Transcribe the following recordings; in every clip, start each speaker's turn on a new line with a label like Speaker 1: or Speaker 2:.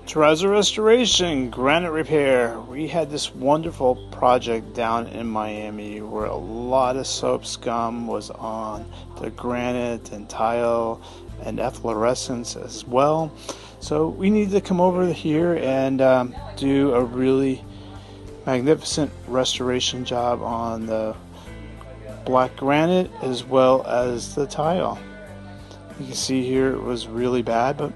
Speaker 1: Terrazzo restoration, granite repair. We had this wonderful project down in Miami where a lot of soap scum was on the granite and tile and efflorescence as well. So we need to come over here and do a really magnificent restoration job on the black granite as well as the tile. You can see here it was really bad, but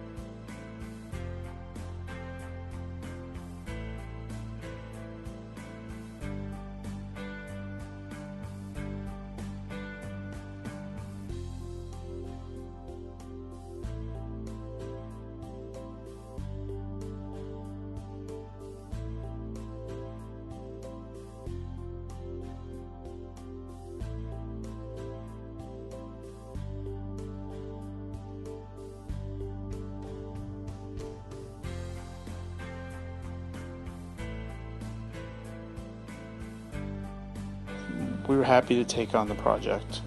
Speaker 1: we were happy to take on the project.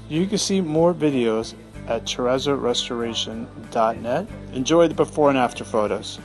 Speaker 1: You can see more videos at terrazzorestoration.net. Enjoy the before and after photos.